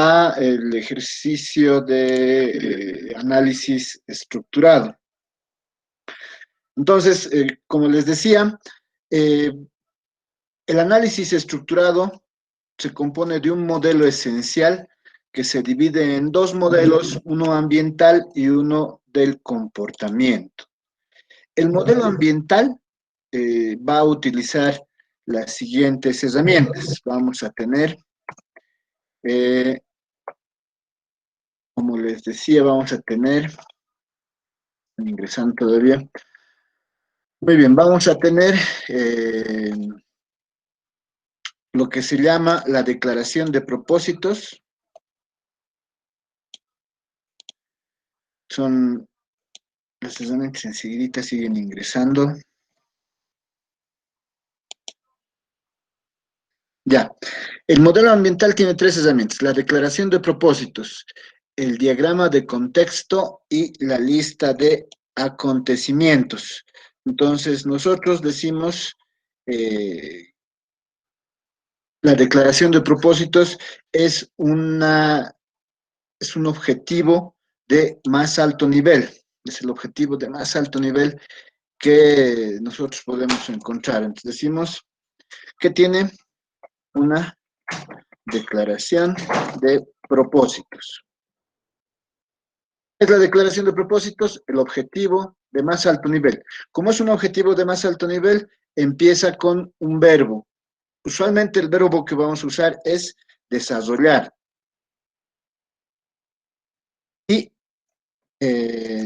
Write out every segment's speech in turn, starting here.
a el ejercicio de análisis estructurado. Entonces, como les decía, eh, el análisis estructurado se compone de un modelo esencial que se divide en dos modelos, uno ambiental y uno del comportamiento. El modelo ambiental va a utilizar las siguientes herramientas. Vamos a tener, eh, como les decía, vamos a tener, ingresando todavía. Muy bien, vamos a tener eh, lo que se llama la declaración de propósitos. Son las herramientas enseguida siguen ingresando. Ya, el modelo ambiental tiene tres herramientas: la declaración de propósitos, el diagrama de contexto y la lista de acontecimientos. Entonces, nosotros decimos, la declaración de propósitos es es un objetivo de más alto nivel, es el objetivo de más alto nivel que nosotros podemos encontrar. Entonces decimos que tiene una declaración de propósitos. Es la declaración de propósitos, el objetivo de más alto nivel. Como es un objetivo de más alto nivel, empieza con un verbo. Usualmente el verbo que vamos a usar es desarrollar. Y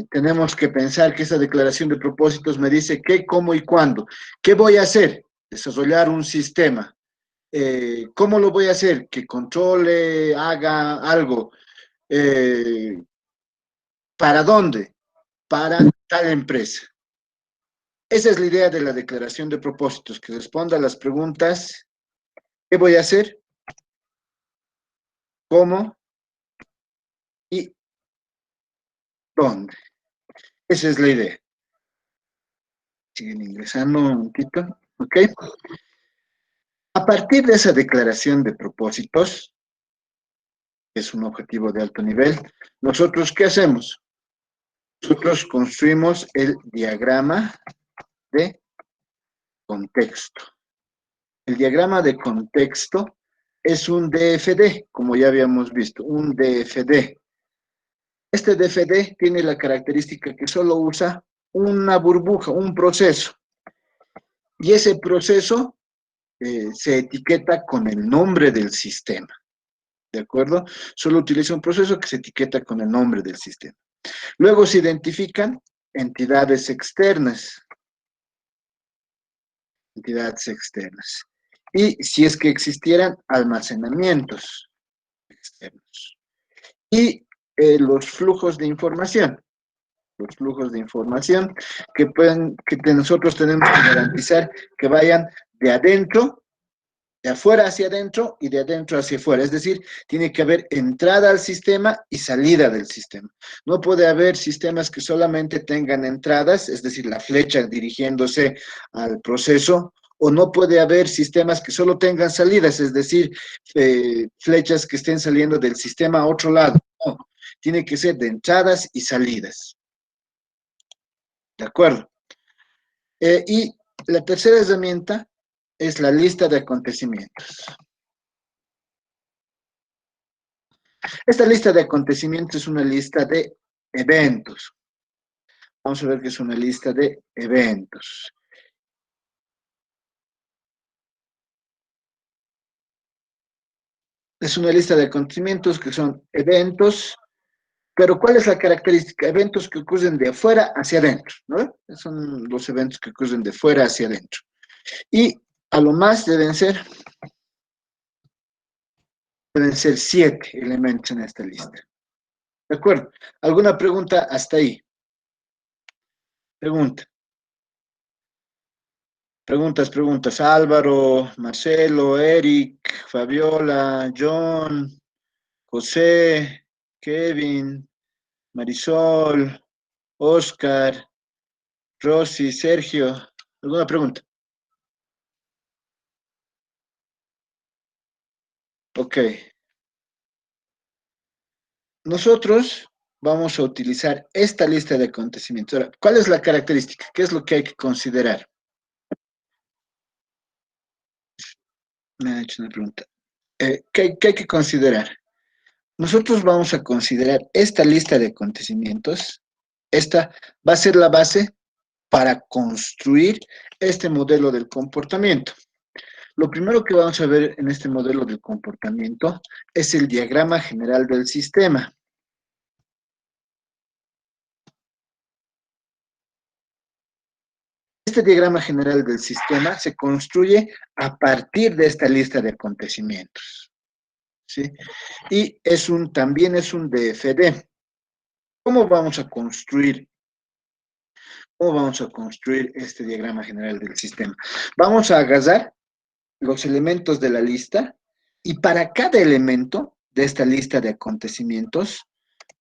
tenemos que pensar que esa declaración de propósitos me dice qué, cómo y cuándo. ¿Qué voy a hacer? Desarrollar un sistema. ¿Cómo lo voy a hacer? Que controle, haga algo. Eh, ¿Para dónde? Para tal empresa. Esa es la idea de la declaración de propósitos, que responda a las preguntas: ¿qué voy a hacer? ¿Cómo? ¿Y dónde? Esa es la idea. Siguen ingresando un momentito. ¿Ok? A partir de esa declaración de propósitos, que es un objetivo de alto nivel, ¿nosotros qué hacemos? Nosotros construimos el diagrama de contexto. El diagrama de contexto es un DFD, como ya habíamos visto, un DFD. Este DFD tiene la característica que solo usa una burbuja, un proceso. Y ese proceso se etiqueta con el nombre del sistema. ¿De acuerdo? Solo utiliza un proceso que se etiqueta con el nombre del sistema. Luego se identifican entidades externas. Entidades externas. Y si es que existieran almacenamientos externos. Y los flujos de información. Los flujos de información que nosotros tenemos que garantizar que vayan de adentro, de afuera hacia adentro y de adentro hacia afuera. Es decir, tiene que haber entrada al sistema y salida del sistema. No puede haber sistemas que solamente tengan entradas, es decir, la flecha dirigiéndose al proceso, o no puede haber sistemas que solo tengan salidas, es decir, flechas que estén saliendo del sistema a otro lado. No, tiene que ser de entradas y salidas. ¿De acuerdo? Y la tercera herramienta es la lista de acontecimientos. Esta lista de acontecimientos es una lista de eventos. Vamos a ver qué es una lista de eventos. Es una lista de acontecimientos que son eventos, pero ¿cuál es la característica? Eventos que ocurren de afuera hacia adentro, ¿no? Son los eventos que ocurren de fuera hacia adentro. Y a lo más deben ser 7 elementos en esta lista. ¿De acuerdo? ¿Alguna pregunta hasta ahí? Pregunta. Preguntas. Álvaro, Marcelo, Eric, Fabiola, John, José, Kevin, Marisol, Oscar, Rosy, Sergio. ¿Alguna pregunta? Ok. nosotros vamos a utilizar esta lista de acontecimientos. Ahora, ¿cuál es la característica? ¿Qué es lo que hay que considerar? Me han hecho una pregunta. ¿Qué hay que considerar? Nosotros vamos a considerar esta lista de acontecimientos. Esta va a ser la base para construir este modelo del comportamiento. Lo primero que vamos a ver en este modelo del comportamiento es el diagrama general del sistema. Este diagrama general del sistema se construye a partir de esta lista de acontecimientos, ¿sí? Y también es un DFD. ¿Cómo vamos a construir? ¿Cómo vamos a construir este diagrama general del sistema? Vamos a agarrar los elementos de la lista y para cada elemento de esta lista de acontecimientos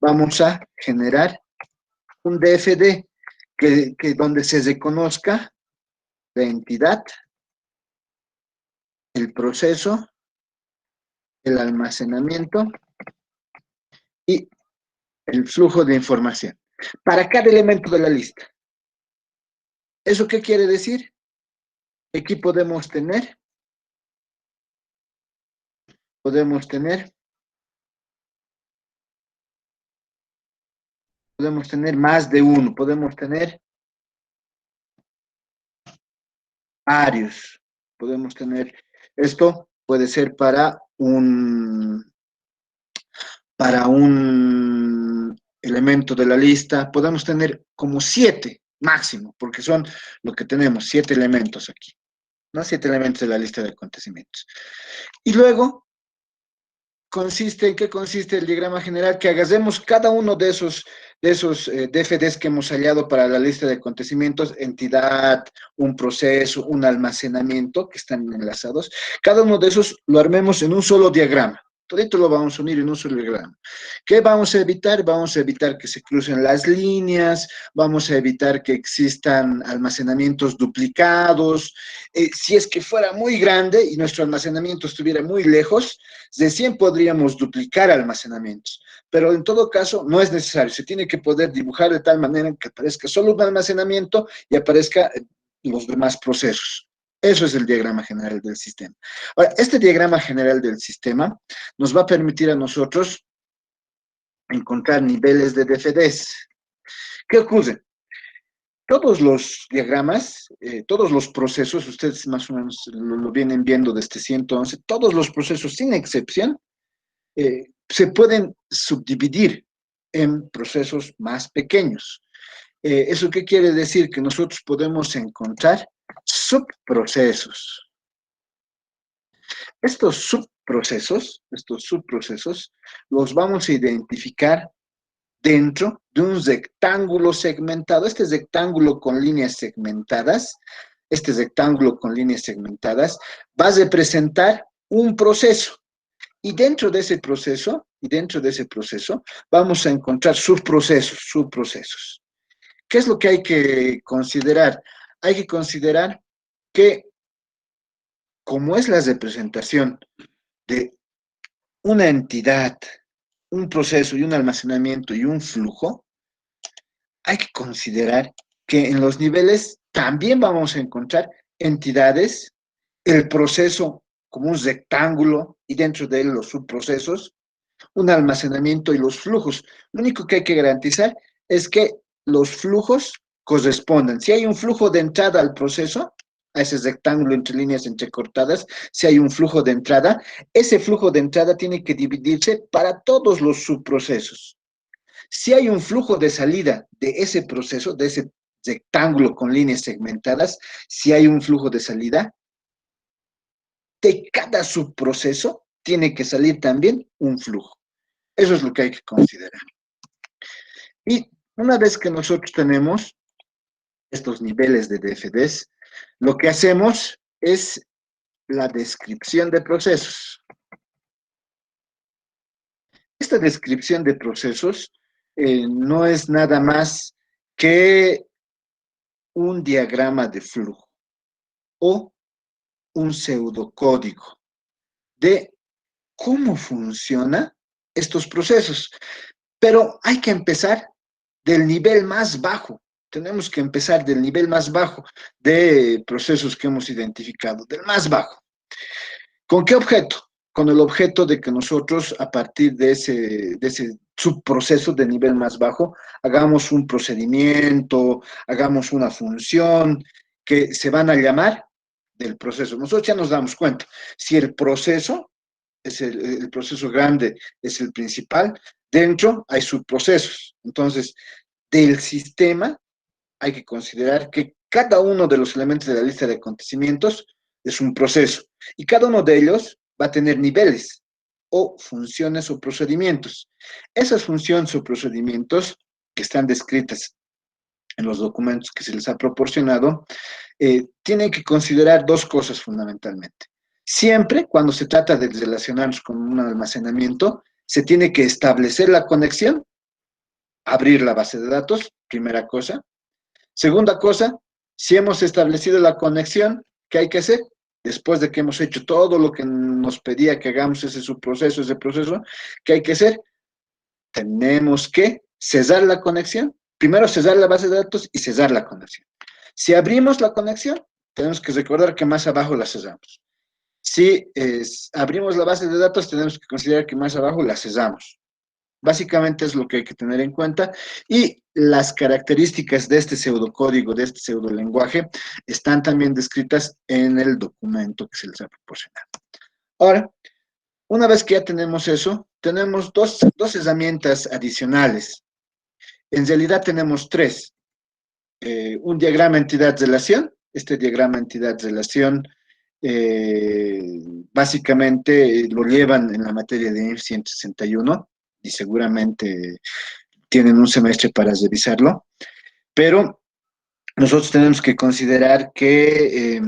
vamos a generar un DFD donde se reconozca la entidad, el proceso, el almacenamiento y el flujo de información para cada elemento de la lista. ¿Eso qué quiere decir? Aquí podemos tener más de uno, podemos tener varios, podemos tener, esto puede ser para un elemento de la lista, podemos tener como 7 máximo, porque son lo que tenemos, 7 elementos aquí, ¿no? 7 elementos de la lista de acontecimientos. Y luego, ¿en qué consiste el diagrama general? Que agarremos cada uno de esos DFDs que hemos hallado para la lista de acontecimientos, entidad, un proceso, un almacenamiento, que están enlazados. Cada uno de esos lo armemos en un solo diagrama. Todito lo vamos a unir en un solo diagrama. ¿Qué vamos a evitar? Vamos a evitar que se crucen las líneas, vamos a evitar que existan almacenamientos duplicados. Si es que fuera muy grande y nuestro almacenamiento estuviera muy lejos, recién podríamos duplicar almacenamientos, pero en todo caso no es necesario. Se tiene que poder dibujar de tal manera que aparezca solo un almacenamiento y aparezca los demás procesos. Eso es el diagrama general del sistema. Ahora, este diagrama general del sistema nos va a permitir a nosotros encontrar niveles de DFDs. ¿Qué ocurre? Todos los diagramas, todos los procesos, ustedes más o menos lo vienen viendo desde 111, todos los procesos sin excepción se pueden subdividir en procesos más pequeños. ¿Eso qué quiere decir? Que nosotros podemos encontrar subprocesos. Estos subprocesos los vamos a identificar dentro de un rectángulo segmentado. Este rectángulo con líneas segmentadas va a representar un proceso. Y dentro de ese proceso, vamos a encontrar subprocesos. ¿Qué es lo que hay que considerar? Hay que considerar que, como es la representación de una entidad, un proceso y un almacenamiento y un flujo, hay que considerar que en los niveles también vamos a encontrar entidades, el proceso como un rectángulo y dentro de él los subprocesos, un almacenamiento y los flujos. Lo único que hay que garantizar es que los flujos correspondan. Si hay un flujo de entrada al proceso, a ese rectángulo entre líneas entrecortadas, si hay un flujo de entrada, ese flujo de entrada tiene que dividirse para todos los subprocesos. Si hay un flujo de salida de ese proceso, de ese rectángulo con líneas segmentadas, si hay un flujo de salida, de cada subproceso tiene que salir también un flujo. Eso es lo que hay que considerar. Y una vez que nosotros tenemos estos niveles de DFDs, lo que hacemos es la descripción de procesos. Esta descripción de procesos no es nada más que un diagrama de flujo o un pseudocódigo de cómo funciona estos procesos. Pero hay que empezar del nivel más bajo. Tenemos que empezar del nivel más bajo de procesos que hemos identificado, del más bajo. ¿Con qué objeto? Con el objeto de que nosotros, a partir de ese subproceso de nivel más bajo, hagamos un procedimiento, hagamos una función que se van a llamar del proceso. Nosotros ya nos damos cuenta, si el proceso es el proceso grande, es el principal, dentro hay subprocesos. Entonces, del sistema hay que considerar que cada uno de los elementos de la lista de acontecimientos es un proceso y cada uno de ellos va a tener niveles o funciones o procedimientos. Esas funciones o procedimientos que están descritas en los documentos que se les ha proporcionado, tienen que considerar dos cosas fundamentalmente. Siempre, cuando se trata de relacionarnos con un almacenamiento, se tiene que establecer la conexión, abrir la base de datos, primera cosa. Segunda cosa, si hemos establecido la conexión, ¿qué hay que hacer? Después de que hemos hecho todo lo que nos pedía que hagamos ese subproceso, ese proceso, ¿qué hay que hacer? Tenemos que cesar la conexión. Primero cesar la base de datos y cesar la conexión. Si abrimos la conexión, tenemos que recordar que más abajo la cesamos. Si abrimos la base de datos, tenemos que considerar que más abajo la cesamos. Básicamente es lo que hay que tener en cuenta y las características de este pseudocódigo, de este pseudolenguaje, están también descritas en el documento que se les ha proporcionado. Ahora, una vez que ya tenemos eso, tenemos dos herramientas adicionales. En realidad tenemos tres. Un diagrama entidad-relación. Este diagrama entidad-relación básicamente lo llevan en la materia de INF 161 y seguramente tienen un semestre para revisarlo, pero nosotros tenemos que considerar que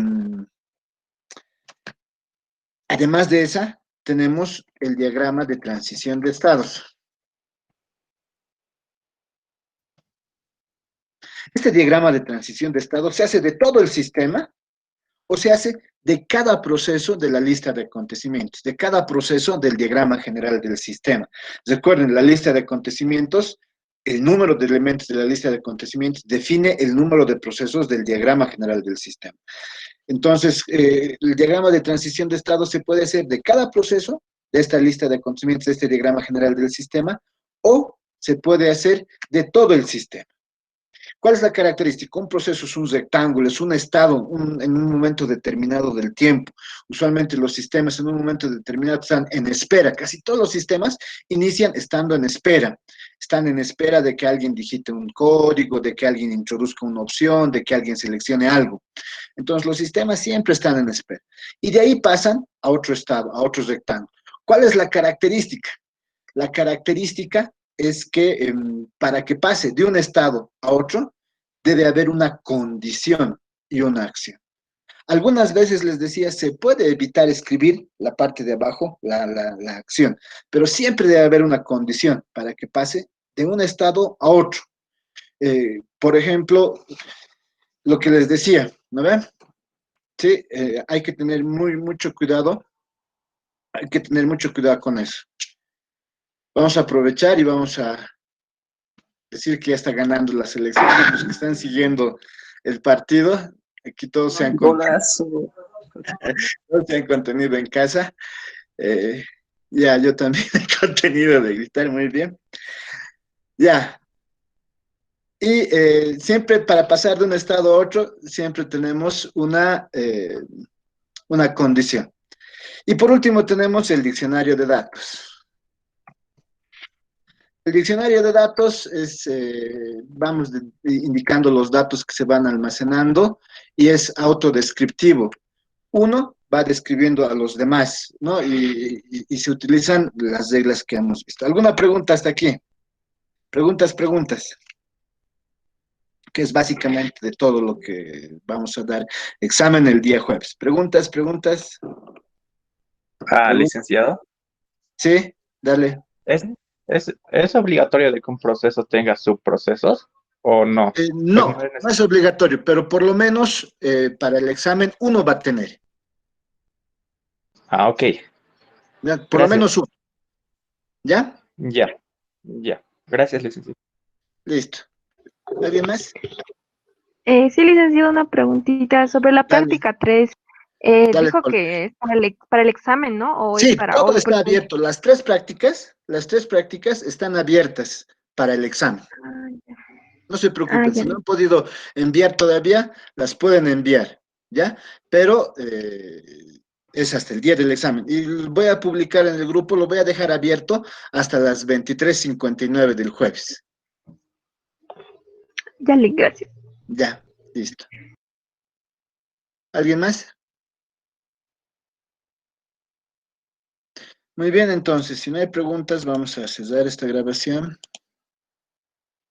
además de esa, tenemos el diagrama de transición de estados. Este diagrama de transición de estados se hace de todo el sistema o se hace de cada proceso de la lista de acontecimientos, de cada proceso del diagrama general del sistema. Recuerden, la lista de acontecimientos, el número de elementos de la lista de acontecimientos define el número de procesos del diagrama general del sistema. Entonces, el diagrama de transición de estado se puede hacer de cada proceso de esta lista de acontecimientos, de este diagrama general del sistema, o se puede hacer de todo el sistema. ¿Cuál es la característica? Un proceso es un rectángulo, es un estado en un momento determinado del tiempo. Usualmente los sistemas en un momento determinado están en espera. Casi todos los sistemas inician estando en espera. Están en espera de que alguien digite un código, de que alguien introduzca una opción, de que alguien seleccione algo. Entonces los sistemas siempre están en espera. Y de ahí pasan a otro estado, a otro rectángulo. ¿Cuál es la característica? La característica es que para que pase de un estado a otro, debe haber una condición y una acción. Algunas veces les decía, se puede evitar escribir la parte de abajo, la acción, pero siempre debe haber una condición para que pase de un estado a otro. Por ejemplo, lo que les decía, ¿no ven? Sí, hay que tener mucho cuidado, hay que tener mucho cuidado con eso. Vamos a aprovechar y vamos a decir que ya está ganando la selección, los que están siguiendo el partido, aquí todos Golazo. todos se han contenido en casa, ya yo también he contenido de gritar muy bien, ya, y siempre para pasar de un estado a otro, siempre tenemos una condición. Y por último tenemos el diccionario de datos. El diccionario de datos es, vamos indicando los datos que se van almacenando y es autodescriptivo. Uno va describiendo a los demás, ¿no? Y se utilizan las reglas que hemos visto. ¿Alguna pregunta hasta aquí? Preguntas, que es básicamente de todo lo que vamos a dar examen el día jueves. Preguntas. ¿Algún? Licenciado. Sí, dale. ¿Es obligatorio de que un proceso tenga subprocesos o no? Pues no No, es no es necesario. obligatorio, pero por lo menos para el examen uno va a tener. Ah, ok. ¿Ya? Por lo Gracias. menos uno. ¿Ya? Ya, ya. Gracias, licenciado. Listo. ¿Alguien más? Sí, licenciado, una preguntita sobre la Dale, práctica 3. dale, Dijo Sol. que es para el examen, ¿no? O es Sí, para, todo o está abierto. Las tres prácticas están abiertas para el examen. Ah, ya. No se Ah, preocupen, ya. si no han podido enviar todavía, las pueden enviar, ¿ya? Pero es hasta el día del examen. Y lo voy a publicar en el grupo, lo voy a dejar abierto hasta las 23:59 del jueves. Ya, gracias. Ya, listo. ¿Alguien más? Muy bien, entonces, si no hay preguntas, vamos a cerrar esta grabación.